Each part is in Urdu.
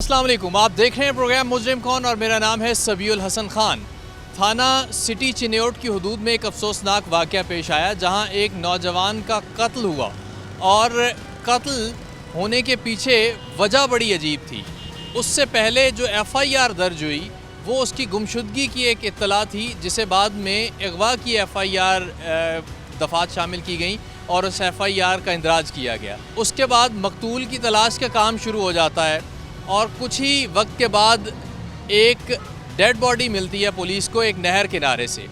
السلام علیکم، آپ دیکھ رہے ہیں پروگرام مجرم کون اور میرا نام ہے سبی الحسن خان۔ تھانہ سٹی چنیوٹ کی حدود میں ایک افسوسناک واقعہ پیش آیا جہاں ایک نوجوان کا قتل ہوا اور قتل ہونے کے پیچھے وجہ بڑی عجیب تھی۔ اس سے پہلے جو ایف آئی آر درج ہوئی وہ اس کی گمشدگی کی ایک اطلاع تھی، جسے بعد میں اغوا کی ایف آئی آر دفعات شامل کی گئیں اور اس ایف آئی آر کا اندراج کیا گیا۔ اس کے بعد مقتول کی تلاش کا کام شروع ہو جاتا ہے اور کچھ ہی وقت کے بعد ایک ڈیڈ باڈی ملتی ہے پولیس کو ایک نہر کنارے سے۔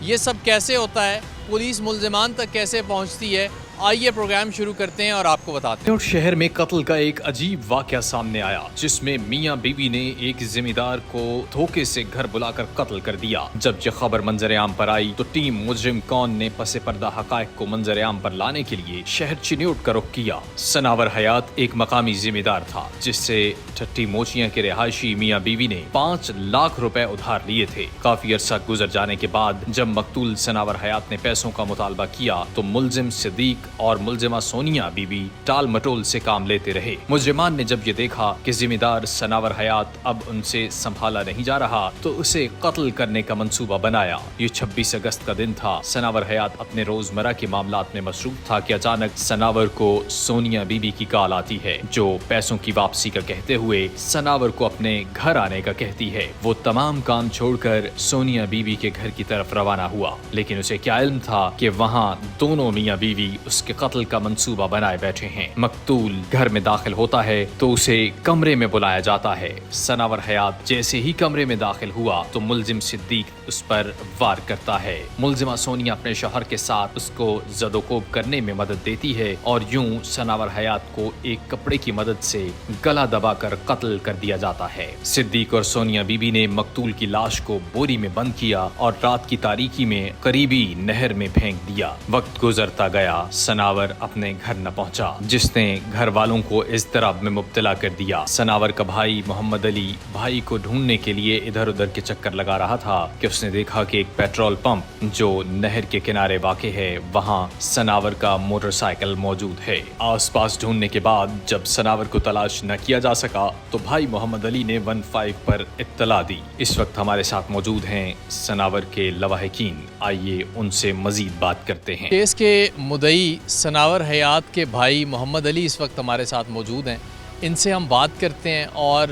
یہ سب کیسے ہوتا ہے، پولیس ملزمان تک کیسے پہنچتی ہے، آئیے پروگرام شروع کرتے ہیں اور آپ کو بتاتے ہیں۔ شہر میں قتل کا ایک عجیب واقعہ سامنے آیا جس میں میاں بیوی نے ایک ذمہ دار کو دھوکے سے گھر بلا کر قتل کر دیا۔ جب یہ خبر منظر عام پر آئی تو ٹیم مجرم کون نے پس پردہ حقائق کو منظر عام پر لانے کے لیے شہر چنیوٹ کا رخ کیا۔ سناور حیات ایک مقامی ذمہ دار تھا جس سے ٹھٹی موچیاں کے رہائشی میاں بیوی نے 5 لاکھ روپے ادھار لیے تھے۔ کافی عرصہ گزر جانے کے بعد جب مقتول سناور حیات نے پیسوں کا مطالبہ کیا تو ملزم صدیق اور ملزمہ سونیا بی بی ٹال مٹول سے کام لیتے رہے۔ مجرمان نے جب یہ دیکھا کہ ذمہ دار سناور حیات اب ان سے سنبھالا نہیں جا رہا تو اسے قتل کرنے کا منصوبہ بنایا۔ یہ 26 اگست کا دن تھا۔ سناور حیات اپنے روزمرہ کے معاملات میں مصروف تھا کہ اچانک سناور کو سونیا بی بی کی کال آتی ہے جو پیسوں کی واپسی کا کہتے ہوئے سناور کو اپنے گھر آنے کا کہتی ہے۔ وہ تمام کام چھوڑ کر سونیا بی بی کے گھر کی طرف روانہ ہوا، لیکن اسے کیا علم تھا کہ وہاں دونوں میاں بیوی اس کے قتل کا منصوبہ بنائے بیٹھے ہیں۔ مقتول گھر میں داخل ہوتا ہے تو اسے کمرے میں بلایا جاتا ہے۔ سناور حیات جیسے ہی کمرے میں داخل ہوا تو ملزم صدیق اس پر وار کرتا ہے۔ ملزمہ سونیا اپنے شوہر کے ساتھ اس کو زد و کوب کرنے میں مدد دیتی ہے اور یوں سناور حیات کو ایک کپڑے کی مدد سے گلا دبا کر قتل کر دیا جاتا ہے۔ صدیق اور سونیا بی بی نے مقتول کی لاش کو بوری میں بند کیا اور رات کی تاریکی میں قریبی نہر میں پھینک دیا۔ وقت گزرتا گیا، سناور اپنے گھر نہ پہنچا جس نے گھر والوں کو اضطراب میں مبتلا کر دیا۔ سناور کا بھائی محمد علی بھائی کو ڈھونڈنے کے لیے ادھر ادھر کے چکر لگا رہا تھا کہ اس نے دیکھا کہ ایک پیٹرول پمپ جو نہر کے کنارے واقع ہے وہاں سناور کا موٹر سائیکل موجود ہے۔ آس پاس ڈھونڈنے کے بعد جب سناور کو تلاش نہ کیا جا سکا تو بھائی محمد علی نے 15 پر اطلاع دی۔ اس وقت ہمارے ساتھ موجود ہیں سناور کے لواحقین، آئیے ان سے مزید بات کرتے ہیں۔ کیس کے مدعی سناور حیات کے بھائی محمد علی اس وقت ہمارے ساتھ موجود ہیں، ان سے ہم بات کرتے ہیں اور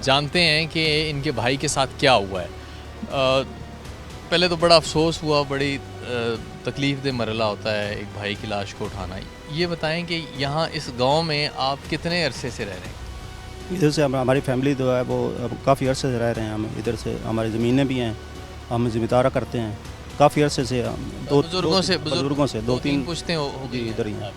جانتے ہیں کہ ان کے بھائی کے ساتھ کیا ہوا ہے۔ پہلے تو بڑا افسوس ہوا، بڑی تکلیف دہ مرحلہ ہوتا ہے ایک بھائی کی لاش کو اٹھانا۔ یہ بتائیں کہ یہاں اس گاؤں میں آپ کتنے عرصے سے رہ رہے ہیں؟ ادھر سے ہماری فیملی جو ہے وہ کافی عرصے سے رہ رہے ہیں، ہم ادھر سے ہماری زمینیں بھی ہیں، ہم ذمہ دارہ کرتے ہیں کافی عرصے سے، بزرگوں سے دو تین پشتیں جی ادھر ہی ہیں۔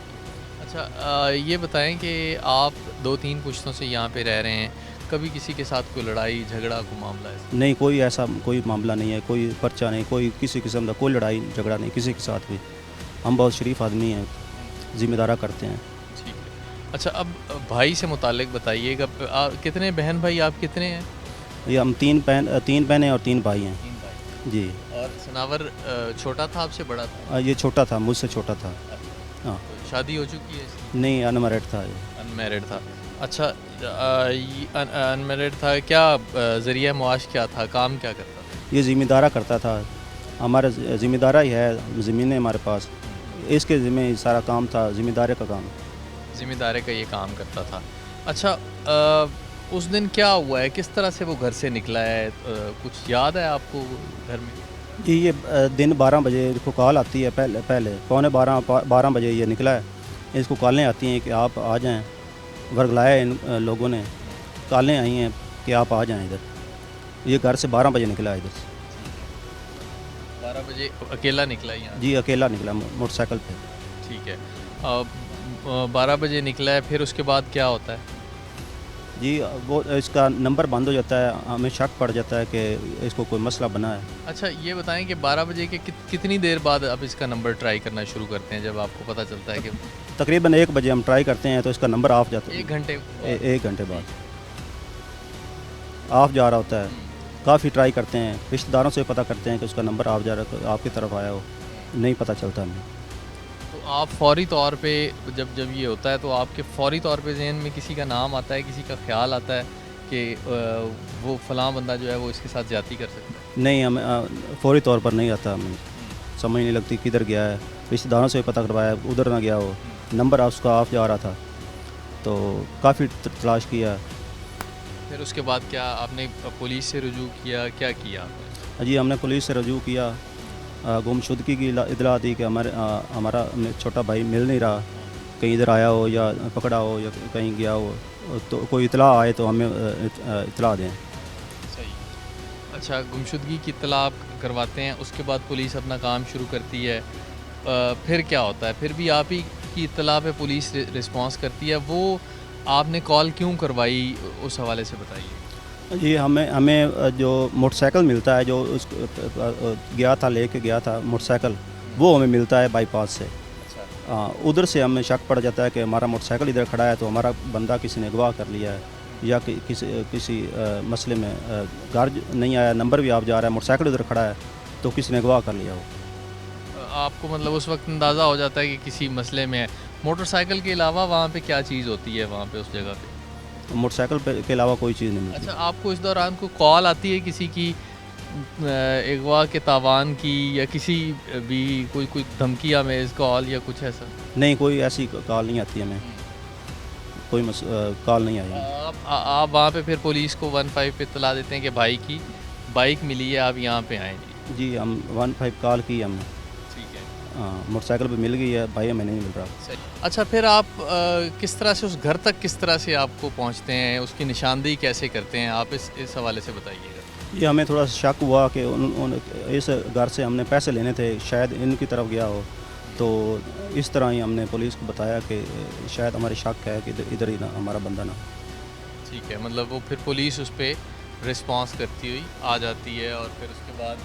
اچھا، یہ بتائیں کہ آپ 2-3 پشتوں سے یہاں پہ رہ رہے ہیں، کبھی کسی کے ساتھ کوئی لڑائی جھگڑا کوئی معاملہ ہے؟ نہیں، کوئی ایسا کوئی معاملہ نہیں ہے، کوئی پرچہ نہیں، کوئی کسی قسم کا کوئی لڑائی جھگڑا نہیں کسی کے ساتھ بھی۔ ہم بہت شریف آدمی ہیں، ذمہ دارہ کرتے ہیں۔ ٹھیک ہے۔ اچھا، اب بھائی سے متعلق بتائیے گا، کتنے بہن بھائی آپ کتنے ہیں؟ یہ ہم 3 بہنیں اور 3 بھائی ہیں 3 بھائی۔ جی۔ اور سناور چھوٹا تھا آپ سے بڑا تھا؟ یہ چھوٹا تھا، مجھ سے چھوٹا تھا۔ ہاں، شادی ہو چکی ہے اس کی؟ نہیں، انمیرڈ تھا یہ۔ انمیرڈ تھا۔ اچھا، انمیرڈ تھا، کیا ذریعہ معاش کیا تھا، کام کیا کرتا تھا؟ یہ ذمہ دارہ کرتا تھا، ہمارا ذمہ دارہ ہی ہے، زمینیں ہمارے پاس، اس کے ذمہ سارا کام تھا، ذمہ دارے کا کام، ذمہ دارے کا یہ کام کرتا تھا۔ اچھا، اس دن کیا ہوا ہے، کس طرح سے وہ گھر سے نکلا ہے، کچھ یاد ہے آپ کو گھر میں؟ جی، یہ دن 12 بجے کو کال آتی ہے، پہلے 12 بجے یہ نکلا ہے، اس کو کالیں آتی ہیں کہ آپ آ جائیں، ورگلایا ان لوگوں نے، کالیں آئی ہیں کہ آپ آ جائیں ادھر۔ یہ گھر سے 12 بجے نکلا ہے ادھر سے۔ 12 بجے اکیلا نکلا یہاں؟ جی، اکیلا نکلا موٹر سائیکل پہ۔ ٹھیک ہے، 12 بجے نکلا ہے، پھر اس کے بعد کیا ہوتا ہے؟ جی، وہ اس کا نمبر بند ہو جاتا ہے، ہمیں شک پڑ جاتا ہے کہ اس کو کوئی مسئلہ بنا ہے۔ اچھا، یہ بتائیں کہ 12 بجے کے کتنی دیر بعد آپ اس کا نمبر ٹرائی کرنا شروع کرتے ہیں جب آپ کو پتہ چلتا ہے کہ تقریباً 1 بجے ہم ٹرائی کرتے ہیں تو اس کا نمبر آف جاتا ہے۔ 1 گھنٹے؟ 1 گھنٹے بعد آف جا رہا ہوتا ہے۔ کافی ٹرائی کرتے ہیں، رشتہ داروں سے پتہ کرتے ہیں کہ اس کا نمبر آف جا رہا ہے، آپ کی طرف آیا ہو، نہیں پتہ چلتا ہمیں۔ تو آپ فوری طور پہ جب یہ ہوتا ہے تو آپ کے فوری طور پہ ذہن میں کسی کا نام آتا ہے، کسی کا خیال آتا ہے کہ وہ فلاں بندہ جو ہے وہ اس کے ساتھ زیادتی کر سکتا ہے؟ نہیں، ہمیں فوری طور پر نہیں آتا، ہمیں سمجھ نہیں لگتی کدھر گیا ہے، رشتہ داروں سے پتہ کروایا ادھر نہ گیا ہو، نمبر اس کا آف جا رہا تھا، تو کافی تلاش کیا۔ پھر اس کے بعد کیا آپ نے پولیس سے رجوع کیا، کیا کیا آپ نے؟ جی ہم نے پولیس سے رجوع کیا، گمشدگی کی اطلاع دی کہ ہمارا چھوٹا بھائی مل نہیں رہا، کہیں ادھر آیا ہو یا پکڑا ہو یا کہیں گیا ہو، تو کوئی اطلاع آئے تو ہمیں اطلاع دیں۔ صحیح۔ اچھا، گمشدگی کی اطلاع آپ کرواتے ہیں، اس کے بعد پولیس اپنا کام شروع کرتی ہے، پھر کیا ہوتا ہے؟ پھر بھی آپ ہی کی اطلاع پہ پولیس رسپانس کرتی ہے، وہ آپ نے کال کیوں کروائی اس حوالے سے بتائیے۔ جی ہمیں جو موٹر سائیکل ملتا ہے، جو اس گیا تھا، لے کے گیا تھا موٹر سائیکل، وہ ہمیں ملتا ہے بائی پاس سے، ادھر سے ہمیں شک پڑ جاتا ہے کہ ہمارا موٹر سائیکل ادھر کھڑا ہے، تو ہمارا بندہ کسی نے اغوا کر لیا ہے، یا کسی مسئلے میں گھر نہیں آیا، نمبر بھی آپ جا رہا ہے، موٹر سائیکل ادھر کھڑا ہے، تو کسی نے اغوا کر لیا ہو۔ آپ کو مطلب اس وقت اندازہ ہو جاتا ہے کہ کسی مسئلے میں ہے۔ موٹر سائیکل کے علاوہ وہاں پہ کیا چیز ہوتی ہے وہاں پہ اس جگہ پہ؟ موٹر سائیکل کے علاوہ کوئی چیز نہیں ملتی۔ اچھا، آپ کو اس دوران کو کال آتی ہے کسی کی اغوا کے تاوان کی، یا کسی بھی کوئی دھمکی آمیز کال یا کچھ ایسا؟ نہیں، کوئی ایسی کال نہیں آتی ہمیں، کوئی کال نہیں آئی۔ آپ وہاں پہ پھر پولیس کو 15 پہ اطلاع دیتے ہیں کہ بھائی کی بائک ملی ہے، آپ یہاں پہ آئیں جی؟ جی ہم 15 کال کی ہم نے، ٹھیک ہے، ہاں موٹر سائیکل پہ مل گئی ہے، بھائی ہمیں نہیں مل رہا۔ صحیح۔ اچھا، پھر آپ کس طرح سے اس گھر تک کس طرح سے آپ کو پہنچتے ہیں، اس کی نشاندہی کیسے کرتے ہیں، آپ اس حوالے سے بتائیے گا۔ یہ ہمیں تھوڑا سا شک ہوا کہ اس گھر سے ہم نے پیسے لینے تھے، شاید ان کی طرف گیا ہو، تو اس طرح ہی ہم نے پولیس کو بتایا کہ شاید ہمارے شک ہے کہ ادھر ہی ہمارا بندہ نہ۔ ٹھیک ہے، مطلب وہ پھر پولیس اس پہ رسپانس کرتی ہوئی آ جاتی ہے، اور پھر اس کے بعد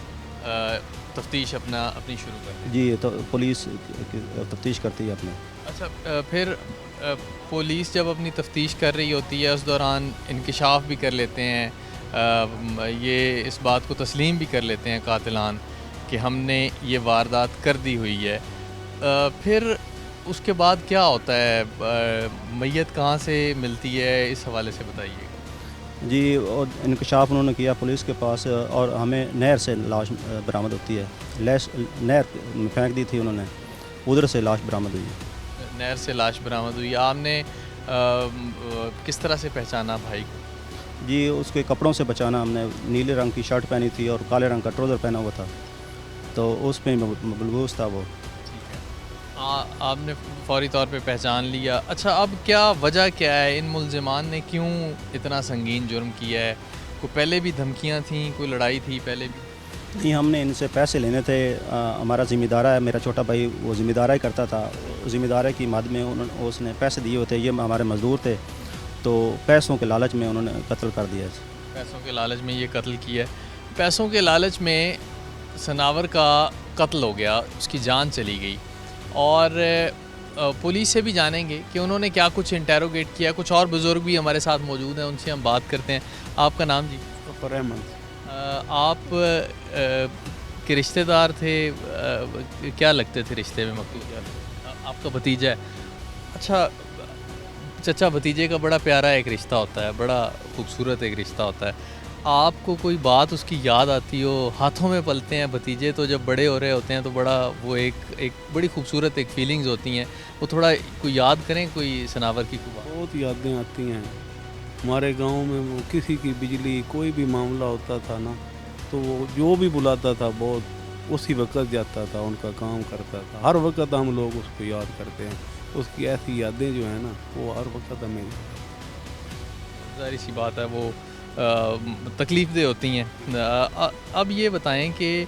تفتیش اپنی شروع کر دی۔ جی تو پولیس تفتیش کرتی ہے اپنے۔ اچھا، پھر پولیس جب اپنی تفتیش کر رہی ہوتی ہے، اس دوران انکشاف بھی کر لیتے ہیں، یہ اس بات کو تسلیم بھی کر لیتے ہیں قاتلان کہ ہم نے یہ واردات کر دی ہوئی ہے، پھر اس کے بعد کیا ہوتا ہے؟ میت کہاں سے ملتی ہے، اس حوالے سے بتائیے گا۔ جی اور انکشاف انہوں نے کیا پولیس کے پاس، اور ہمیں نہر سے لاش برآمد ہوتی ہے، نہر میں پھینک دی تھی انہوں نے، ادھر سے لاش برآمد ہوئی ہے۔ نہر سے لاش برآمد ہوئی۔ آپ نے کس طرح سے پہچانا بھائی کو؟ جی اس کے کپڑوں سے بچانا، ہم نے نیلے رنگ کی شرٹ پہنی تھی اور کالے رنگ کا ٹروزر پہنا ہوا تھا، تو اس پہ ملبوس تھا وہ۔ ٹھیک ہے، آپ نے فوری طور پہ پہچان لیا۔ اچھا، اب کیا وجہ کیا ہے؟ ان ملزمان نے کیوں اتنا سنگین جرم کیا ہے؟ کوئی پہلے بھی دھمکیاں تھیں، کوئی لڑائی تھی پہلے بھی؟ نہیں، ہم نے ان سے پیسے لینے تھے، ہمارا ذمہ دارہ ہے، میرا چھوٹا بھائی وہ ذمہ دارہ ہی کرتا تھا، ذمہ دارہ کی مد میں اس نے پیسے دیے ہوتے، یہ ہمارے مزدور تھے، تو پیسوں کے لالچ میں انہوں نے قتل کر دیا۔ پیسوں کے لالچ میں یہ قتل کیا ہے۔ پیسوں کے لالچ میں ثناور کا قتل ہو گیا، اس کی جان چلی گئی، اور پولیس سے بھی جانیں گے کہ انہوں نے کیا کچھ انٹیروگیٹ کیا۔ کچھ اور بزرگ بھی ہمارے ساتھ موجود ہیں، ان سے ہم بات کرتے ہیں۔ آپ کا نام جی؟ احمد۔ آپ کے رشتہ دار تھے، کیا لگتے تھے رشتے میں؟ مقتول آپ کا بھتیجا ہے؟ اچھا، چچا بھتیجے کا بڑا پیارا ایک رشتہ ہوتا ہے، بڑا خوبصورت ایک رشتہ ہوتا ہے۔ آپ کو کوئی بات اس کی یاد آتی ہو؟ ہاتھوں میں پلتے ہیں بھتیجے تو، جب بڑے ہو رہے ہوتے ہیں تو بڑا وہ ایک بڑی خوبصورت ایک فیلنگز ہوتی ہیں، وہ تھوڑا کوئی یاد کریں کوئی ثناور کی کوئی بات؟ بہت یادیں آتی ہیں ہمارے گاؤں میں، وہ کسی کی بجلی کوئی بھی معاملہ ہوتا تھا نا، تو وہ جو بھی بلاتا تھا بہت اسی وقت جاتا تھا، ان کا کام کرتا تھا، ہر وقت ہم لوگ اس کو یاد کرتے ہیں، اس کی ایسی یادیں جو ہیں نا وہ ہر وقت ہمیں۔ ظاہر سی بات ہے وہ تکلیف دہ ہوتی ہیں۔ اب یہ بتائیں کہ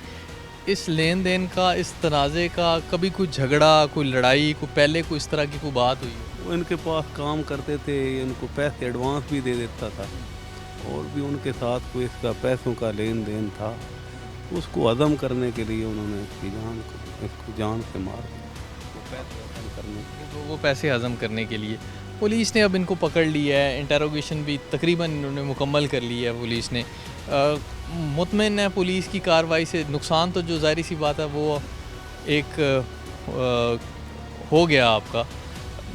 اس لین دین کا، اس تنازع کا کبھی کوئی جھگڑا، کوئی لڑائی، کوئی پہلے کوئی اس طرح کی کوئی بات ہوئی؟ وہ ان کے پاس کام کرتے تھے، ان کو پیسے ایڈوانس بھی دے دیتا تھا، اور بھی ان کے ساتھ کوئی اس کا پیسوں کا لین دین تھا، اس کو ہضم کرنے کے لیے انہوں نے اس کو جان سے مار دیا، وہ پیسے ہضم کرنے کے لیے۔ پولیس نے اب ان کو پکڑ لیا ہے، انٹیروگیشن بھی تقریباً انہوں نے مکمل کر لی ہے پولیس نے، مطمئن ہے پولیس کی کارروائی سے؟ نقصان تو جو ظاہری سی بات ہے وہ ایک ہو گیا، آپ کا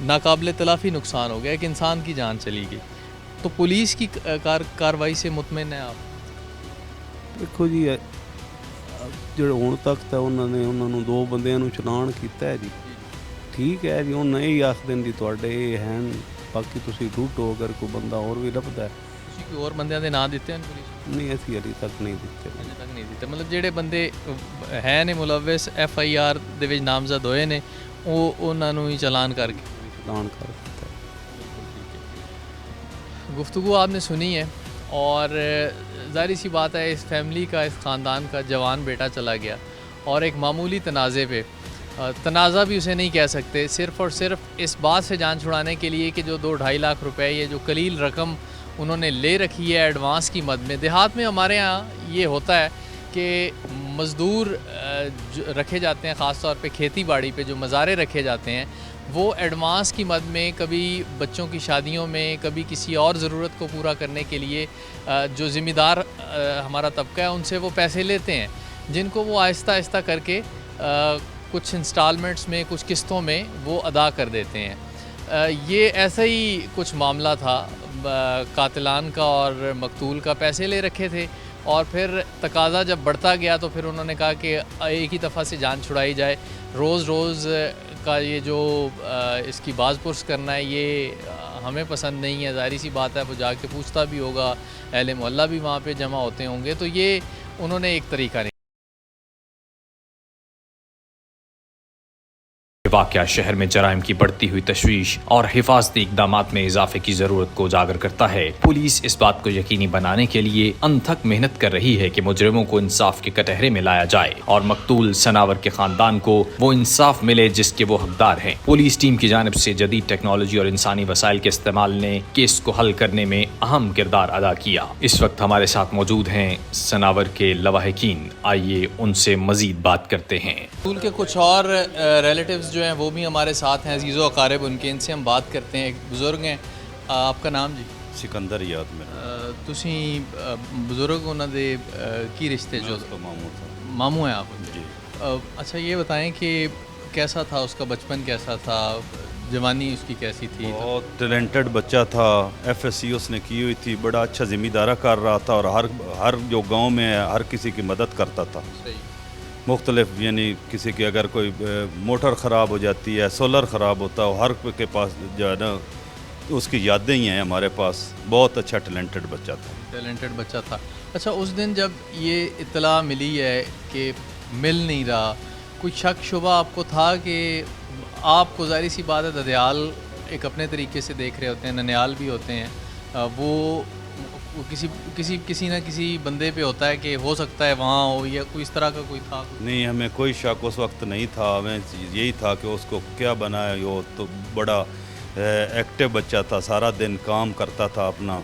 ناقابل تلافی نقصان ہو گیا، ایک انسان کی جان چلی گئی، تو پولیس کی کارروائی سے مطمئن ہیں آپ؟ ਦੇਖੋ ਜੀ ਜਿਹੜੇ ਹੁਣ ਤੱਕ ਤਾਂ ਉਹਨਾਂ ਨੂੰ 2 ਬੰਦਿਆਂ ਨੂੰ ਚਲਾਨ ਕੀਤਾ ਹੈ ਜੀ, ਠੀਕ ਹੈ ਜੀ। ਹੁਣ ਇਹ ਆਖਦੇ ਨੇ ਜੀ ਤੁਹਾਡੇ ਇਹ ਹਨ, ਬਾਕੀ ਤੁਸੀਂ ਢੂੰਢੋ ਅਗਰ ਕੋਈ ਬੰਦਾ ਹੋਰ ਵੀ ਲੱਭਦਾ ਹੈ। ਤੁਸੀਂ ਕੋਈ ਹੋਰ ਬੰਦਿਆਂ ਦੇ ਨਾਂ ਦਿੱਤੇ ਹਨ ਪੁਲਿਸ ਨੂੰ? ਨਹੀਂ ਅਸੀਂ ਹਾਲੇ ਤੱਕ ਨਹੀਂ ਦਿੱਤੇ। ਅਜੇ ਤੱਕ ਨਹੀਂ ਦਿੱਤੇ। ਮਤਲਬ ਜਿਹੜੇ ਬੰਦੇ ਹੈ ਨੇ ਮੁਲਵਿਸ FIR ਦੇ ਵਿੱਚ ਨਾਮਜ਼ਦ ਹੋਏ ਨੇ ਉਹਨਾਂ ਨੂੰ ਹੀ ਚਲਾਨ ਕਰਕੇ ਚਲਾਨ ਕਰ ਦਿੱਤਾ। گفتگو آپ نے سنی ہے اور ظاہر سی بات ہے اس فیملی کا اس خاندان کا جوان بیٹا چلا گیا اور ایک معمولی تنازع پہ تنازع بھی اسے نہیں کہہ سکتے، صرف اور صرف اس بات سے جان چھڑانے کے لیے کہ جو 2-2.5 لاکھ روپے یہ جو قلیل رقم انہوں نے لے رکھی ہے ایڈوانس کی مد میں۔ دیہات میں ہمارے ہاں یہ ہوتا ہے کہ مزدور رکھے جاتے ہیں، خاص طور پہ کھیتی باڑی پہ جو مزارے رکھے جاتے ہیں وہ ایڈوانس کی مد میں کبھی بچوں کی شادیوں میں، کبھی کسی اور ضرورت کو پورا کرنے کے لیے جو ذمہ دار ہمارا طبقہ ہے ان سے وہ پیسے لیتے ہیں، جن کو وہ آہستہ آہستہ کر کے کچھ انسٹالمنٹس میں، کچھ قسطوں میں وہ ادا کر دیتے ہیں۔ یہ ایسا ہی کچھ معاملہ تھا، قاتلان کا اور مقتول کا پیسے لے رکھے تھے اور پھر تقاضا جب بڑھتا گیا تو پھر انہوں نے کہا کہ ایک ہی دفعہ سے جان چھڑائی جائے، روز روز کا یہ جو اس کی باز پرس کرنا ہے یہ ہمیں پسند نہیں ہے۔ ظاہری سی بات ہے وہ جا کے پوچھتا بھی ہوگا، اہل محلہ بھی وہاں پہ جمع ہوتے ہوں گے، تو یہ انہوں نے ایک طریقہ نہیں۔ واقعہ شہر میں جرائم کی بڑھتی ہوئی تشویش اور حفاظتی اقدامات میں اضافے کی ضرورت کو اجاگر کرتا ہے۔ پولیس اس بات کو یقینی بنانے کے لیے انتھک محنت کر رہی ہے کہ مجرموں کو انصاف کے کٹہرے میں لایا جائے اور مقتول سناور کے خاندان کو وہ انصاف ملے جس کے وہ حقدار ہیں۔ پولیس ٹیم کی جانب سے جدید ٹیکنالوجی اور انسانی وسائل کے استعمال نے کیس کو حل کرنے میں اہم کردار ادا کیا۔ اس وقت ہمارے ساتھ موجود ہیں سناور کے لواحقین، آئیے ان سے مزید بات کرتے ہیں۔ مقتول کے کچھ اور ریلیٹیوز جو ہیں وہ بھی ہمارے ساتھ ہیں، عزیز و اقارب ان کے، ان سے ہم بات کرتے ہیں۔ ایک بزرگ ہیں، آپ کا نام جی؟ سکندر یاد میرا۔ تسی بزرگ انہوں دے کی رشتے جو ماموں تھا، ماموں ہیں آپ ان کے؟ جی۔ اچھا یہ بتائیں کہ کیسا تھا اس کا بچپن، کیسا تھا جوانی اس کی کیسی تھی؟ بہت ٹیلنٹڈ بچہ تھا، FSC اس نے کی ہوئی تھی، بڑا اچھا ذمہ دارہ کر رہا تھا اور ہر جو گاؤں میں ہے ہر کسی کی مدد کرتا تھا۔ صحیح۔ مختلف یعنی کسی کی اگر کوئی موٹر خراب ہو جاتی ہے، سولر خراب ہوتا ہے، ہر کے پاس جو ہے نا اس کی یادیں ہی ہیں ہمارے پاس۔ بہت اچھا ٹیلنٹڈ بچہ تھا، ٹیلنٹڈ بچہ تھا۔ اچھا اس دن جب یہ اطلاع ملی ہے کہ مل نہیں رہا، کوئی شک شبہ آپ کو تھا کہ آپ کو ظاہری سی بات ہے ددیال ایک اپنے طریقے سے دیکھ رہے ہوتے ہیں، ننیال بھی ہوتے ہیں، وہ کسی نہ کسی بندے پہ ہوتا ہے کہ ہو سکتا ہے وہاں ہو، یا کوئی اس طرح کا کوئی تھا؟ نہیں ہمیں کوئی شک اس وقت نہیں تھا، ہمیں یہی تھا کہ اس کو کیا بنایا، وہ تو بڑا ایکٹیو بچہ تھا، سارا دن کام کرتا تھا اپنا،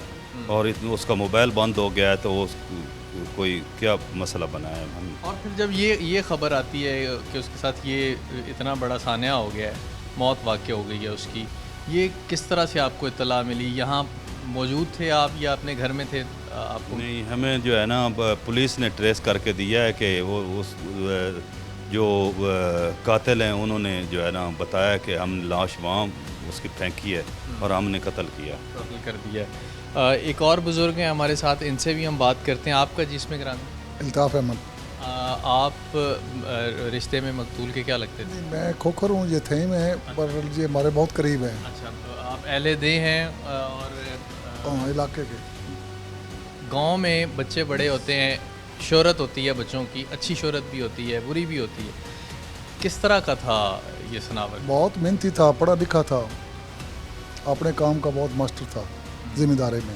اور اس کا موبائل بند ہو گیا ہے تو کوئی کیا مسئلہ بنایا ہم۔ اور پھر جب یہ خبر آتی ہے کہ اس کے ساتھ یہ اتنا بڑا سانحہ ہو گیا ہے، موت واقع ہو گئی ہے اس کی، یہ کس طرح سے آپ کو اطلاع ملی؟ یہاں موجود تھے آپ یا اپنے گھر میں تھے آپ کو؟ نہیں ہمیں جو ہے نا پولیس نے ٹریس کر کے دیا ہے کہ وہ اس جو قاتل ہیں انہوں نے جو ہے نا بتایا کہ ہم لاش وہاں اس کی پھینکی ہے اور ہم نے قتل کیا، قتل کر دیا ہے۔ ایک اور بزرگ ہیں ہمارے ساتھ، ان سے بھی ہم بات کرتے ہیں۔ آپ کا جس میں گرامی؟ الطاف احمد۔ آپ رشتے میں مقتول کے کیا لگتے تھے؟ میں کھوکھر ہوں، یہ تھے میں، پر یہ ہمارے بہت قریب ہیں۔ اچھا آپ اہل دے ہیں اور علاقے کے۔ گاؤں میں بچے بڑے ہوتے ہیں، شہرت ہوتی ہے بچوں کی، اچھی شہرت بھی ہوتی ہے، بری بھی ہوتی ہے۔ کس طرح کا تھا یہ سناور؟ بہت محنتی تھا، پڑھا لکھا تھا، اپنے کام کا بہت ماسٹر تھا، ذمہ داری میں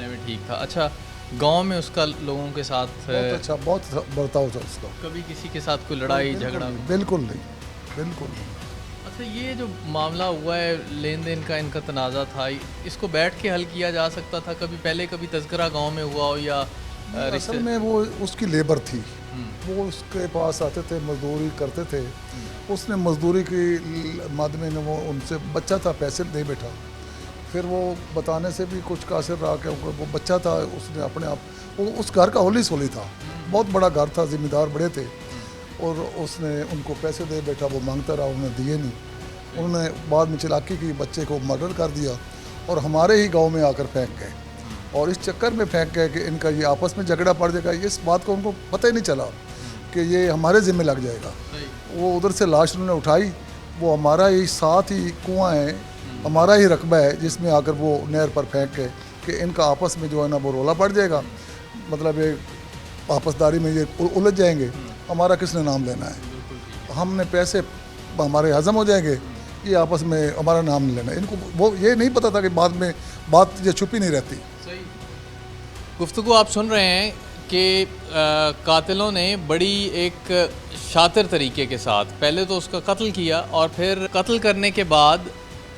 میں ٹھیک تھا۔ اچھا گاؤں میں اس کا لوگوں کے ساتھ بہت اچھا، بہت برتاؤ تھا اس کا۔ کبھی کسی کے ساتھ کوئی لڑائی جھگڑا؟ بالکل نہیں، بالکل نہیں۔ اچھا یہ جو معاملہ ہوا ہے لین دین کا، ان کا تنازع تھا، اس کو بیٹھ کے حل کیا جا سکتا تھا؟ کبھی پہلے کبھی تذکرہ گاؤں میں ہوا ہو یا اصل میں وہ اس کی لیبر تھی، وہ اس کے پاس آتے تھے، مزدوری کرتے تھے، اس نے مزدوری کی مد میں وہ ان سے بچہ تھا، پیسے دے بیٹھا، پھر وہ بتانے سے بھی کچھ قاصر رہا کہ وہ بچہ تھا، اس نے اپنے آپ، وہ اس گھر کا ہولی سولی تھا، بہت بڑا گھر تھا، ذمہ دار بڑے تھے، اور اس نے ان کو پیسے دے بیٹھا، وہ مانگتا رہا، انہوں نے دیے نہیں، انہوں نے بعد میں چلاکی کی، بچے کو مرڈر کر دیا، اور ہمارے ہی گاؤں میں آ کر پھینک گئے، اور اس چکر میں پھینک گئے کہ ان کا یہ آپس میں جھگڑا پڑ جائے گا، اس بات کو ان کو پتہ ہی نہیں چلا کہ یہ ہمارے ذمہ لگ جائے گا۔ وہ ادھر سے لاش انہوں نے اٹھائی، وہ ہمارا ہی ساتھ ہی کنواں ہے، ہمارا ہی رقبہ ہے جس میں آ کر وہ نہر پر پھینک گئے کہ ان کا آپس میں جو ہے نا وہ رولا پڑ جائے گا، مطلب یہ آپس داری میں یہ الجھ جائیں گے، ہمارا کس نے نام لینا ہے، ہم نے پیسے ہمارے ہضم ہو جائیں گے، یہ آپس میں ہمارا نام نہیں لینا۔ ان کو وہ یہ نہیں پتہ تھا کہ بعد میں بات یہ چھپی نہیں رہتی۔ گفتگو آپ سن رہے ہیں کہ قاتلوں نے بڑی ایک شاطر طریقے کے ساتھ پہلے تو اس کا قتل کیا، اور پھر قتل کرنے کے بعد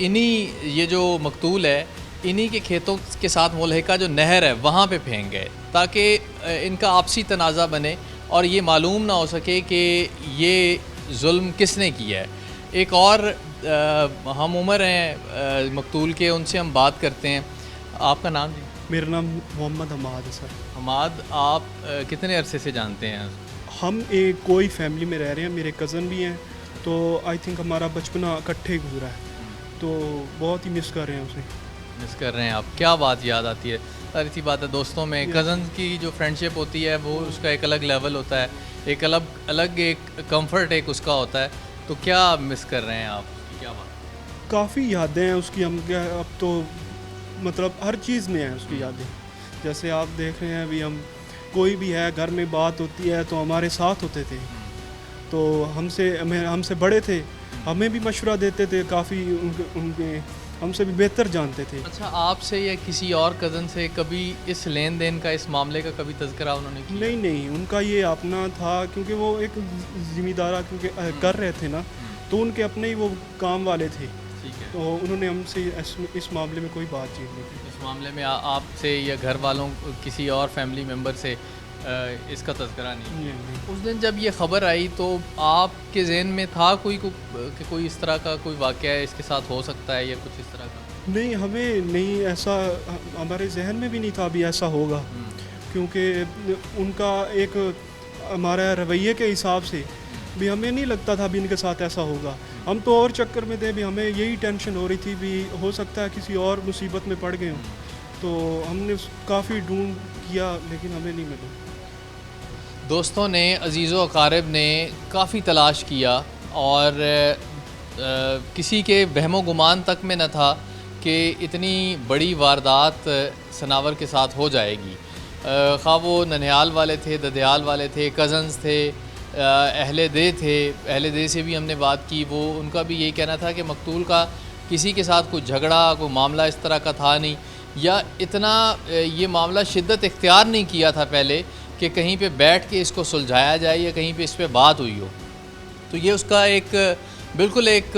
یہ جو مقتول ہے انہی کے کھیتوں کے ساتھ ملحقہ جو نہر ہے وہاں پہ پھینک گئے تاکہ ان کا آپسی تنازع بنے اور یہ معلوم نہ ہو سکے کہ یہ ظلم کس نے کیا ہے۔ ایک اور ہم عمر ہیں مقتول کے، ان سے ہم بات کرتے ہیں۔ آپ کا نام جی؟ میرا نام محمد حماد ہے سر۔ حماد، آپ کتنے عرصے سے جانتے ہیں؟ ہم ایک کوئی فیملی میں رہ رہے ہیں، میرے کزن بھی ہیں، تو آئی تھنک ہمارا بچپنا اکٹھے گزرا ہے، تو بہت ہی مس کر رہے ہیں اسے۔ مس کر رہے ہیں آپ؟ کیا بات یاد آتی ہے؟ ساری سی بات ہے دوستوں میں کزن کی جو فرینڈشپ ہوتی ہے وہ اس کا ایک الگ لیول ہوتا ہے، ایک الگ ایک کمفرٹ ایک اس کا ہوتا ہے، تو کیا مس کر رہے ہیں آپ؟ کیا بات؟ کافی یادیں ہیں اس کی، ہم کیا اب تو مطلب ہر چیز میں ہیں اس کی یادیں، جیسے آپ دیکھ رہے ہیں ابھی ہم کوئی بھی ہے گھر میں بات ہوتی ہے تو ہمارے ساتھ ہوتے تھے، تو ہم سے بڑے تھے، ہمیں بھی مشورہ دیتے تھے، کافی ان کے ہم سے بھی بہتر جانتے تھے۔ اچھا، آپ سے یا کسی اور کزن سے کبھی اس لین دین کا، اس معاملے کا کبھی تذکرہ انہوں نے کیا؟ نہیں، ان کا یہ اپنا تھا، کیونکہ وہ ایک ذمہ دارہ کیونکہ کر رہے تھے نا، تو ان کے اپنے ہی وہ کام والے تھے، تو انہوں نے ہم سے اس معاملے میں کوئی بات چیت نہیں کی۔ اس معاملے میں آپ سے یا گھر والوں کسی اور فیملی ممبر سے اس کا تذکرہ نہیں؟ اس دن جب یہ خبر آئی تو آپ کے ذہن میں تھا کہ کوئی اس طرح کا کوئی واقعہ ہے اس کے ساتھ ہو سکتا ہے یا کچھ اس طرح کا؟ نہیں، ہمیں نہیں، ایسا ہمارے ذہن میں بھی نہیں تھا ابھی ایسا ہوگا، کیونکہ ان کا ایک ہمارا رویے کے حساب سے بھی ہمیں نہیں لگتا تھا بھی ان کے ساتھ ایسا ہوگا۔ ہم تو اور چکر میں تھے بھی، ہمیں یہی ٹینشن ہو رہی تھی بھی ہو سکتا ہے کسی اور مصیبت میں پڑ گئے ہوں، تو ہم نے کافی ڈھونڈ کیا لیکن ہمیں نہیں ملا۔ دوستوں نے، عزیز و اقارب نے کافی تلاش کیا اور کسی کے وہم و گمان تک میں نہ تھا کہ اتنی بڑی واردات سناور کے ساتھ ہو جائے گی۔ خواہ وہ ننہال والے تھے، ددیال والے تھے، کزنز تھے، اہل دے تھے، اہل دے سے بھی ہم نے بات کی، وہ ان کا بھی یہی کہنا تھا کہ مقتول کا کسی کے ساتھ کوئی جھگڑا، کوئی معاملہ اس طرح کا تھا نہیں، یا اتنا یہ معاملہ شدت اختیار نہیں کیا تھا پہلے کہ کہیں پہ بیٹھ کے اس کو سلجھایا جائے یا کہیں پہ اس پہ بات ہوئی ہو۔ تو یہ اس کا ایک بالکل ایک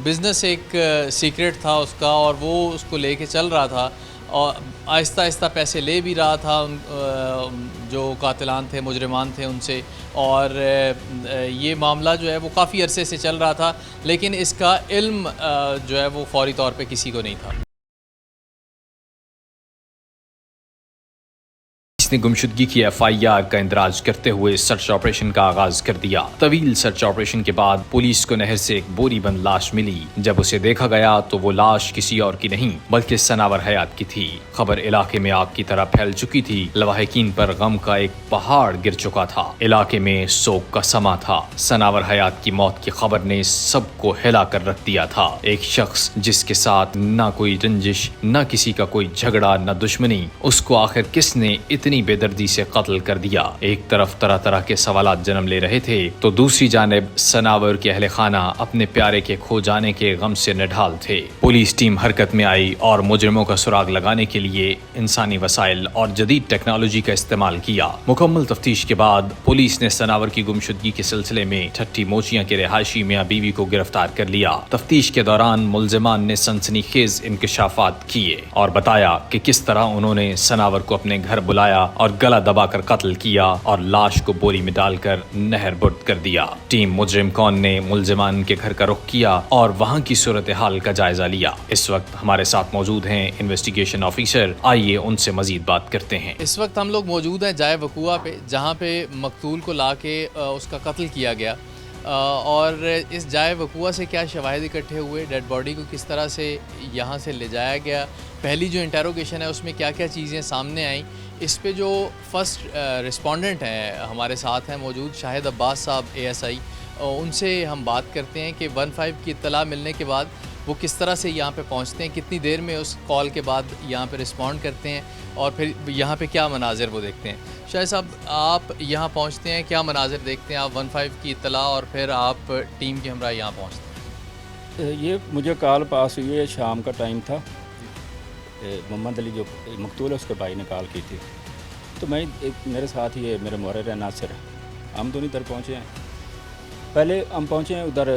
بزنس، ایک سیکرٹ تھا اس کا، اور وہ اس کو لے کے چل رہا تھا، اور آہستہ آہستہ پیسے لے بھی رہا تھا جو قاتلان تھے، مجرمان تھے ان سے، اور یہ معاملہ جو ہے وہ کافی عرصے سے چل رہا تھا، لیکن اس کا علم جو ہے وہ فوری طور پہ کسی کو نہیں تھا۔ اس نے گمشدگی کی FIR کا اندراج کرتے ہوئے سرچ آپریشن کا آغاز کر دیا۔ طویل سرچ آپریشن کے بعد پولیس کو نہر سے ایک بوری بند لاش ملی۔ جب اسے دیکھا گیا تو وہ لاش کسی اور کی نہیں بلکہ سناور حیات کی تھی۔ خبر علاقے میں آگ کی طرح پھیل چکی تھی۔ لواحقین پر غم کا ایک پہاڑ گر چکا تھا۔ علاقے میں سوگ کا سما تھا۔ سناور حیات کی موت کی خبر نے سب کو ہلا کر رکھ دیا تھا۔ ایک شخص جس کے ساتھ نہ کوئی رنجش، نہ کسی کا کوئی جھگڑا، نہ دشمنی، اس کو آخر کس نے اتنی بے دردی سے قتل کر دیا؟ ایک طرف طرح طرح کے سوالات جنم لے رہے تھے تو دوسری جانب سناور کے اہل خانہ اپنے پیارے کے کھو جانے کے غم سے نڈھال تھے۔ پولیس ٹیم حرکت میں آئی اور مجرموں کا سراغ لگانے کے لیے انسانی وسائل اور جدید ٹیکنالوجی کا استعمال کیا۔ مکمل تفتیش کے بعد پولیس نے سناور کی گمشدگی کے سلسلے میں ٹھٹی موچیاں کے رہائشی میاں بیوی کو گرفتار کر لیا۔ تفتیش کے دوران ملزمان نے سنسنی خیز انکشافات کیے اور بتایا کہ کس طرح انہوں نے سناور کو اپنے گھر بلایا اور گلا دبا کر قتل کیا اور لاش کو بوری میں ڈال کر نہر برد کر دیا۔ ٹیم مجرم کون نے ملزمان کے گھر کا رخ کیا اور وہاں کی صورتحال کا جائزہ لیا۔ اس وقت ہمارے ساتھ موجود ہیں انویسٹیگیشن آفیسر، آئیے ان سے مزید بات کرتے ہیں۔ اس وقت ہم لوگ موجود ہیں جائے وقوع پہ، جہاں پہ مقتول کو لا کے اس کا قتل کیا گیا۔ اور اس جائے وقوع سے کیا شواہد اکٹھے ہوئے، ڈیڈ باڈی کو کس طرح سے یہاں سے لے جایا گیا، پہلی جو انٹیروگیشن ہے اس میں کیا کیا چیزیں سامنے آئیں، اس پہ جو فرسٹ رسپونڈنٹ ہیں ہمارے ساتھ ہیں موجود شاہد عباس صاحب ASI، ان سے ہم بات کرتے ہیں کہ 15 کی اطلاع ملنے کے بعد وہ کس طرح سے یہاں پہ پہنچتے ہیں، کتنی دیر میں اس کال کے بعد یہاں پہ رسپونڈ کرتے ہیں، اور پھر یہاں پہ کیا مناظر وہ دیکھتے ہیں۔ شاہد صاحب، آپ یہاں پہنچتے ہیں، کیا مناظر دیکھتے ہیں آپ 15 کی اطلاع، اور پھر آپ ٹیم کے ہمراہ یہاں پہنچتے ہیں؟ یہ مجھے کال پاس ہوئی ہے، شام کا ٹائم تھا، محمد علی جو مقتول ہے اس کے بھائی نے کال کی تھی، تو میں میرے ساتھ یہ میرے محرر ہے ناصر، ہم دونوں ادھر پہنچے ہیں۔ پہلے ہم پہنچے ہیں ادھر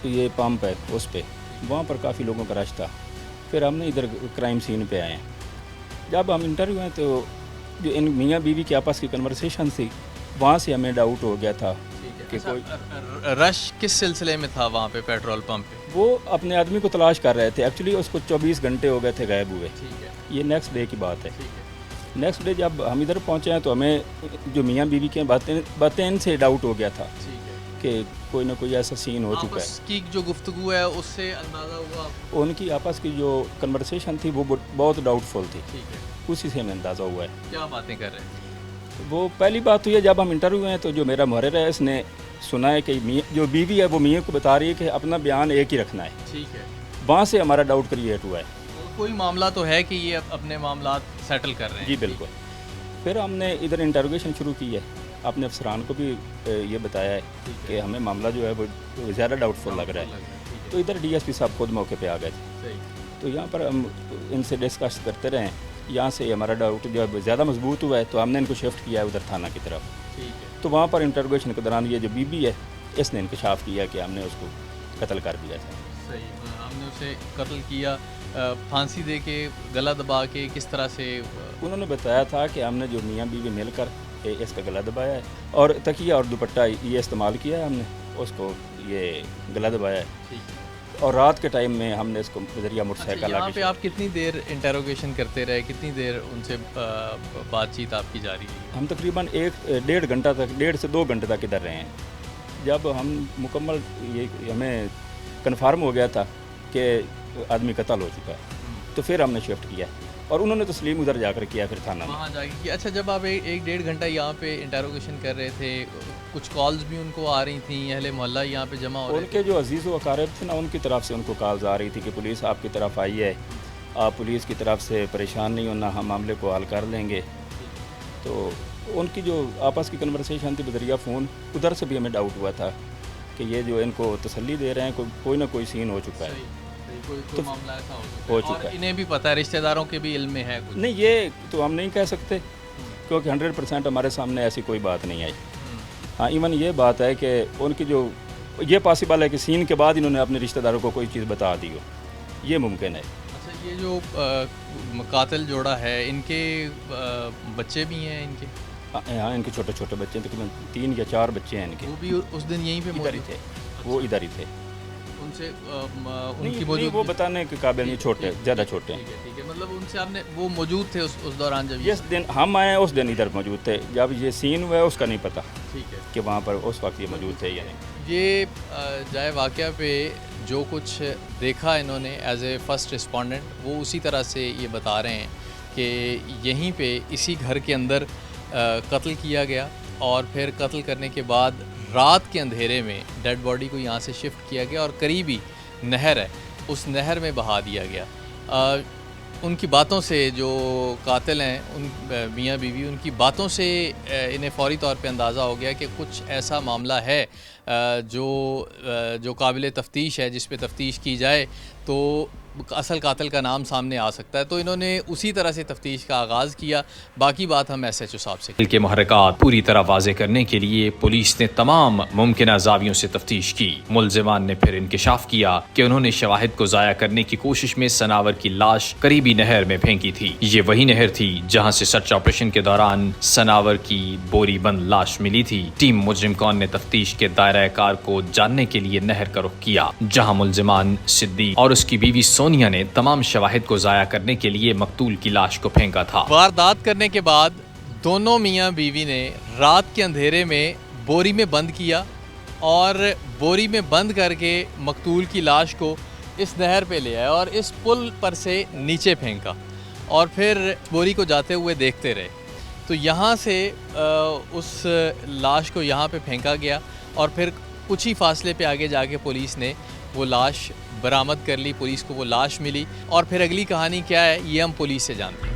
یہ پمپ ہے اس پہ، وہاں پر کافی لوگوں کا رش تھا، پھر ہم نے ادھر کرائم سین پہ آئے ہیں۔ جب ہم انٹرویو ہیں تو جو ان میاں بیوی کے آپس کی کنورسیشن تھی، وہاں سے ہمیں ڈاؤٹ ہو گیا تھا کہ کوئی رش کس سلسلے میں تھا وہاں پہ پیٹرول پمپ پہ؟ وہ اپنے آدمی کو تلاش کر رہے تھے، ایکچولی اس کو 24 گھنٹے ہو گئے تھے غائب ہوئے، ٹھیک ہے، یہ نیکسٹ ڈے کی بات ہے۔ ٹھیک ہے، نیکسٹ ڈے جب ہم ادھر پہنچے ہیں تو ہمیں جو میاں بیوی کے باتیں ان سے ڈاؤٹ ہو گیا تھا ٹھیک ہے۔ کہ کوئی نہ کوئی ایسا سین ہو چکا ہے۔ آپس کی جو گفتگو ہے اس سے اندازہ ہوا؟ ان کی آپس کی جو کنورسیشن تھی وہ بہت ڈاؤٹ فل تھی، ٹھیک ہے، اسی سے ہمیں اندازہ ہوا ہے۔ کیا باتیں کر رہے ہیں؟ وہ پہلی بات تو یہ، جب ہم انٹرویو ہیں تو جو میرا محرر ہے اس نے سنا ہے کہ جو بیوی ہے وہ میاں کو بتا رہی ہے کہ اپنا بیان ایک ہی رکھنا ہے، ٹھیک ہے، وہاں سے ہمارا ڈاؤٹ کریٹ ہوا ہے۔ کوئی معاملہ تو ہے کہ یہ اپنے معاملات سیٹل کر رہے ہیں؟ جی بالکل۔ پھر ہم نے ادھر انٹروگیشن شروع کی ہے، اپنے افسران کو بھی یہ بتایا ہے کہ ہمیں معاملہ جو ہے وہ زیادہ ڈاؤٹ فل لگ رہا ہے، تو ادھر DSP صاحب خود موقع پہ آ گئے تھے، تو یہاں پر ہم ان سے ڈسکس کرتے رہے، یہاں سے ہمارا ڈاؤٹ جب زیادہ مضبوط ہوا ہے تو ہم نے ان کو شفٹ کیا ہے ادھر تھانہ کی طرف، تو وہاں پر انٹروگیشن کے دوران یہ جو بیوی ہے اس نے انکشاف کیا کہ ہم نے اس کو قتل کر دیا تھا۔ صحیح، ہم نے اسے قتل کیا، پھانسی دے کے، گلا دبا کے، کس طرح سے؟ انہوں نے بتایا تھا کہ ہم نے جو میاں بیوی مل کر اس کا گلا دبایا ہے، اور تکیہ اور دوپٹہ یہ استعمال کیا ہے، ہم نے اس کو یہ گلا دبایا ہے، اور رات کے ٹائم میں ہم نے اس کو ذریعہ موٹر سائیکل یہاں پہ آپ کتنی دیر انٹیروگیشن کرتے رہے، کتنی دیر ان سے بات چیت آپ کی جاری رہی؟ ہم تقریباً 1.5 گھنٹہ تک، 1.5 سے 2 گھنٹے تک ادھر رہے ہیں۔ جب ہم مکمل یہ ہمیں کنفرم ہو گیا تھا کہ آدمی قتل ہو چکا ہے، تو پھر ہم نے شفٹ کیا، اور انہوں نے تسلیم ادھر جا کر کیا پھر تھانہ میں۔ وہاں جا کے کیا؟ اچھا، جب آپ 1-1.5 گھنٹہ یہاں پہ انٹیروگیشن کر رہے تھے، کچھ کالز بھی ان کو آ رہی تھیں، اہل محلہ یہاں پہ جمع ہو رہے ان کے جو عزیز و اقارب تھے نا، ان کی طرف سے ان کو کالز آ رہی تھی کہ پولیس آپ کی طرف آئی ہے، آپ پولیس کی طرف سے پریشان نہیں ہونا، ہم معاملے کو حل کر لیں گے۔ تو ان کی جو آپس کی کنورسیشن تھی بذریعہ فون، ادھر سے بھی ہمیں ڈاؤٹ ہوا تھا کہ یہ جو ان کو تسلی دے رہے ہیں کوئی نہ کوئی سین ہو چکا ہے، کوئی معاملہ ایسا ہو چکا اور ہے۔ انہیں بھی پتہ ہے، رشتہ داروں کے بھی علم میں ہے کچھ؟ نہیں، یہ تو ہم نہیں کہہ سکتے کیونکہ 100% ہمارے سامنے ایسی کوئی بات نہیں آئی۔ ہاں، ایون یہ بات ہے کہ ان کی جو یہ پاسبل ہے کہ سین کے بعد انہوں نے اپنے رشتہ داروں کو کوئی چیز بتا دی ہو، یہ ممکن ہے۔ اچھا، یہ جو قاتل جوڑا ہے، ان کے بچے بھی ہیں ان کے؟ ہاں، ان کے چھوٹے چھوٹے بچے ہیں، تقریباً 3 یا 4 بچے ہیں ان کے۔ وہ بھی اس دن یہیں پہ ادھر ہی موجود تھے، وہ ادھر ہی تھے۔ ان سے ان کی نہیں، موجود وہ بتانے کے قابل نہیں، چھوٹے، زیادہ چھوٹے ہیں۔ ٹھیک ہے، مطلب ان سے آپ نے وہ موجود تھے اس دوران جب جس دن ہم آئے اس دن ادھر موجود تھے، جب یہ سین ہوا ہے اس کا نہیں پتہ ٹھیک ہے، کہ وہاں پر اس وقت یہ موجود تھے یا نہیں۔ یہ جائے واقعہ پہ جو کچھ دیکھا انہوں نے ایز اے فرسٹ رسپونڈنٹ، وہ اسی طرح سے یہ بتا رہے ہیں کہ یہیں پہ اسی گھر کے اندر قتل کیا گیا، اور پھر قتل کرنے کے بعد رات کے اندھیرے میں ڈیڈ باڈی کو یہاں سے شفٹ کیا گیا، اور قریبی نہر ہے اس نہر میں بہا دیا گیا۔ ان کی باتوں سے جو قاتل ہیں، ان میاں بیوی، ان کی باتوں سے انہیں فوری طور پہ اندازہ ہو گیا کہ کچھ ایسا معاملہ ہے جو قابل تفتیش ہے، جس پہ تفتیش کی جائے تو اصل قاتل کا نام سامنے آ سکتا ہے، تو انہوں نے اسی طرح سے تفتیش کا آغاز کیا۔ باقی بات ہم SHO صاحب سے کے محرکات پوری طرح واضح کرنے کے لیے پولیس نے تمام ممکنہ زاویوں سے تفتیش کی۔ ملزمان نے پھر انکشاف کیا کہ انہوں نے شواہد کو ضائع کرنے کی کوشش میں سناور کی لاش قریبی نہر میں پھینکی تھی۔ یہ وہی نہر تھی جہاں سے سرچ آپریشن کے دوران سناور کی بوری بند لاش ملی تھی۔ ٹیم مجرم کون نے تفتیش کے دائرہ کار کو جاننے کے لیے نہر کا رخ کیا، جہاں ملزمان صدیق اور اس کی بیوی سونیا نے تمام شواہد کو ضائع کرنے کے لیے مقتول کی لاش کو پھینکا تھا۔ واردات کرنے کے بعد دونوں میاں بیوی نے رات کے اندھیرے میں بوری میں بند کیا اور بوری میں بند کر کے مقتول کی لاش کو اس نہر پہ لے آئے اور اس پل پر سے نیچے پھینکا اور پھر بوری کو جاتے ہوئے دیکھتے رہے. تو یہاں سے اس لاش کو یہاں پہ پھینکا گیا اور پھر کچھ ہی فاصلے پہ آگے جا کے پولیس نے وہ لاش برآمد کر لی. پولیس کو وہ لاش ملی اور پھر اگلی کہانی کیا ہے یہ ہم پولیس سے جانتے ہیں.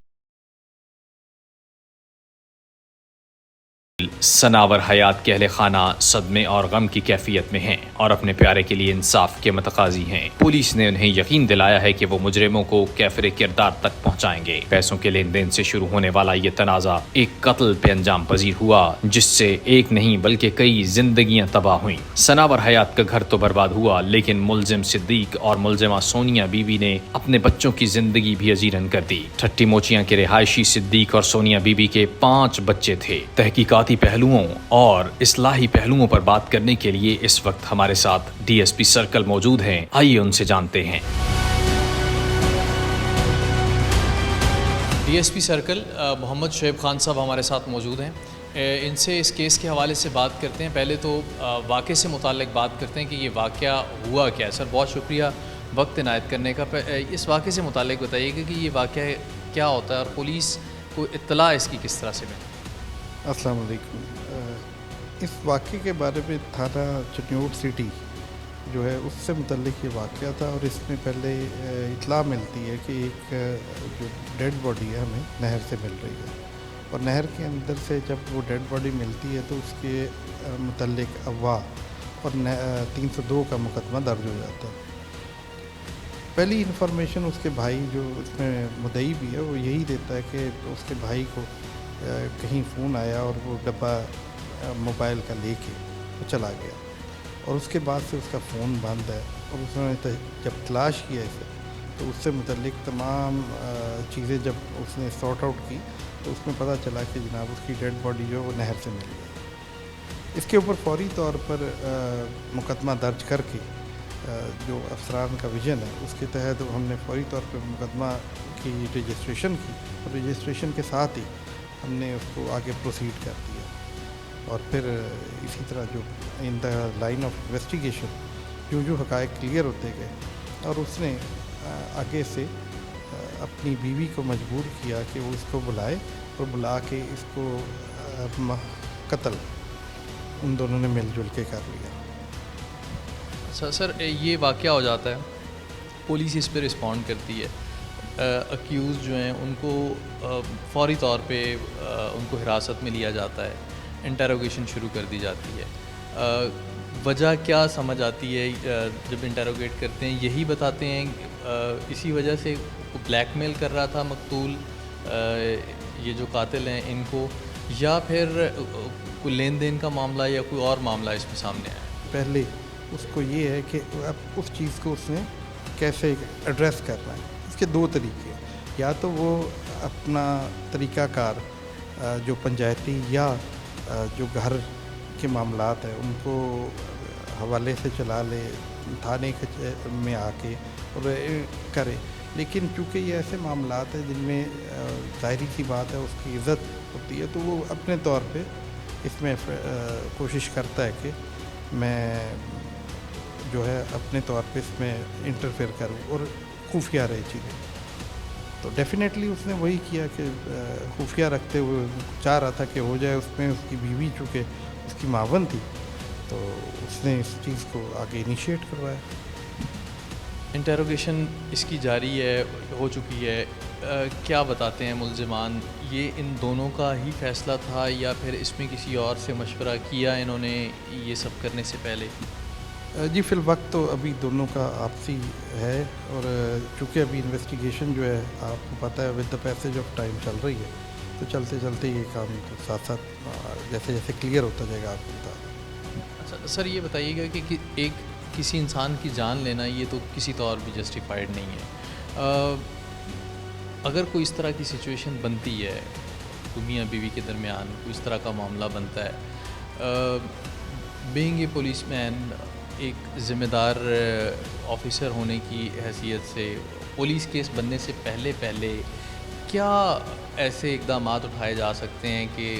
سناور حیات کے اہل خانہ صدمے اور غم کی کیفیت میں ہیں اور اپنے پیارے کے لیے انصاف کے متقاضی ہیں. پولیس نے انہیں یقین دلایا ہے کہ وہ مجرموں کو کیفر کردار تک پہنچائیں گے. پیسوں کے لین دین سے شروع ہونے والا یہ تنازع ایک قتل پہ انجام پذیر ہوا جس سے ایک نہیں بلکہ کئی زندگیاں تباہ ہوئیں. سناور حیات کا گھر تو برباد ہوا لیکن ملزم صدیق اور ملزمہ سونیا بیوی نے اپنے بچوں کی زندگی بھی ازیرن کر دی. ٹھٹی موچیاں کے رہائشی صدیق اور سونیا بیوی کے 5 بچے تھے. تحقیقاتی پہلوؤں اور اصلاحی پہلوؤں پر بات کرنے کے لیے اس وقت ہمارے ساتھ ڈی ایس پی سرکل موجود ہیں. آئیے ان سے جانتے ہیں. ڈی ایس پی سرکل محمد شعیب خان صاحب ہمارے ساتھ موجود ہیں. ان سے اس کیس کے حوالے سے بات کرتے ہیں. پہلے تو واقعے سے متعلق بات کرتے ہیں کہ یہ واقعہ ہوا کیا ہے. سر بہت شکریہ وقت عنایت کرنے کا. اس واقعے سے متعلق بتائیے کہ یہ واقعہ کیا ہوتا ہے اور پولیس کو اطلاع اس کی کس طرح سے ملی. السلام علیکم. اس واقعے کے بارے میں تھانہ چنیوٹ سٹی جو ہے اس سے متعلق یہ واقعہ تھا اور اس میں پہلے اطلاع ملتی ہے کہ ایک جو ڈیڈ باڈی ہے ہمیں نہر سے مل رہی ہے اور نہر کے اندر سے جب وہ ڈیڈ باڈی ملتی ہے تو اس کے متعلق اغوا اور 302 کا مقدمہ درج ہو جاتا ہے. پہلی انفارمیشن اس کے بھائی جو اس میں مدعی بھی ہے وہ یہی دیتا ہے کہ اس کے بھائی کو کہیں فون آیا اور وہ ڈبہ موبائل کا لے کے وہ چلا گیا اور اس کے بعد سے اس کا فون بند ہے اور اس نے جب تلاش کیا اسے تو اس سے متعلق تمام چیزیں جب اس نے سارٹ آؤٹ کی تو اس میں پتہ چلا کہ جناب اس کی ڈیڈ باڈی جو ہے وہ نہر سے مل گئی. اس کے اوپر فوری طور پر مقدمہ درج کر کے جو افسران کا ویژن ہے اس کے تحت ہم نے فوری طور پر مقدمہ کی رجسٹریشن کی اور رجسٹریشن کے ساتھ ہی ہم نے اس کو آگے پروسیڈ کر دیا اور پھر اسی طرح جو ان دا لائن آف انویسٹیگیشن جو حقائق کلیئر ہوتے گئے اور اس نے آگے سے اپنی بیوی کو مجبور کیا کہ وہ اس کو بلائے اور بلا کے اس کو قتل ان دونوں نے مل جل کے کر لیا. اچھا سر یہ واقعہ ہو جاتا ہے, پولیس اس پہ رسپونڈ کرتی ہے, اکیوز جو ہیں ان کو فوری طور پہ ان کو حراست میں لیا جاتا ہے, انٹروگیشن شروع کر دی جاتی ہے. وجہ کیا سمجھ آتی ہے جب انٹروگیٹ کرتے ہیں؟ یہی بتاتے ہیں اسی وجہ سے بلیک میل کر رہا تھا مقتول یہ جو قاتل ہیں ان کو, یا پھر کوئی لین دین کا معاملہ یا کوئی اور معاملہ اس میں سامنے آیا؟ پہلے اس کو یہ ہے کہ اب اس چیز کو اس نے کیسے ایڈریس کرنا ہے. اس کے 2 طریقے ہیں, یا تو وہ اپنا طریقہ کار جو پنچایتی یا جو گھر کے معاملات ہیں ان کو حوالے سے چلا لے, تھانے میں آ کے اور کرے, لیکن چونکہ یہ ایسے معاملات ہیں جن میں ظاہری سی بات ہے اس کی عزت ہوتی ہے تو وہ اپنے طور پہ اس میں کوشش کرتا ہے کہ میں جو ہے اپنے طور پہ اس میں انٹرفیئر کروں اور خفیہ رہے چیزیں. تو ڈیفینیٹلی اس نے وہی کیا کہ خفیہ رکھتے ہوئے چاہ رہا تھا کہ ہو جائے. اس میں اس کی بیوی چونکہ اس کی معاون تھی تو اس نے اس چیز کو آگے انیشیٹ کروایا. انٹروگیشن اس کی جاری ہے, ہو چکی ہے. کیا بتاتے ہیں ملزمان؟ یہ ان دونوں کا ہی فیصلہ تھا یا پھر اس میں کسی اور سے مشورہ کیا انہوں نے یہ سب کرنے سے پہلے؟ جی فی الوقت تو ابھی دونوں کا آپسی ہے اور چونکہ ابھی انویسٹیگیشن جو ہے آپ کو پتہ ہے with the passage of time چل رہی ہے تو چلتے چلتے یہ کام تو ساتھ ساتھ جیسے جیسے کلیئر ہوتا جائے گا آپ کو بتا دیں. اچھا سر یہ بتائیے گا کہ ایک کسی انسان کی جان لینا یہ تو کسی طور بھی جسٹیفائڈ نہیں ہے. اگر کوئی اس طرح کی سچویشن بنتی ہے, کوئی میاں بیوی کے درمیان کوئی اس طرح کا معاملہ بنتا ہے, بینگ اے پولیس مین, ایک ذمہ دار آفیسر ہونے کی حیثیت سے پولیس کیس بننے سے پہلے کیا ایسے اقدامات اٹھائے جا سکتے ہیں کہ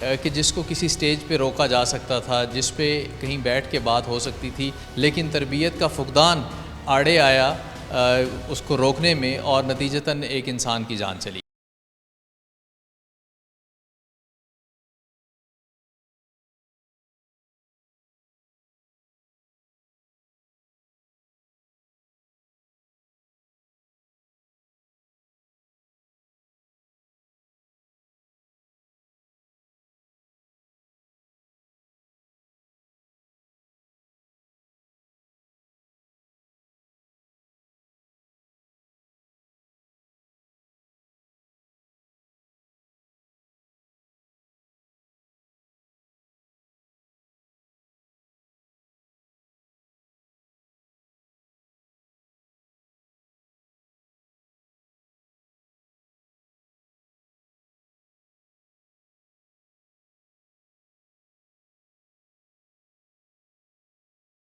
کہ جس کو کسی سٹیج پہ روکا جا سکتا تھا، جس پہ کہیں بیٹھ کے بات ہو سکتی تھی، لیکن تربیت کا فقدان آڑے آیا اس کو روکنے میں، اور نتیجتاً ایک انسان کی جان چلی۔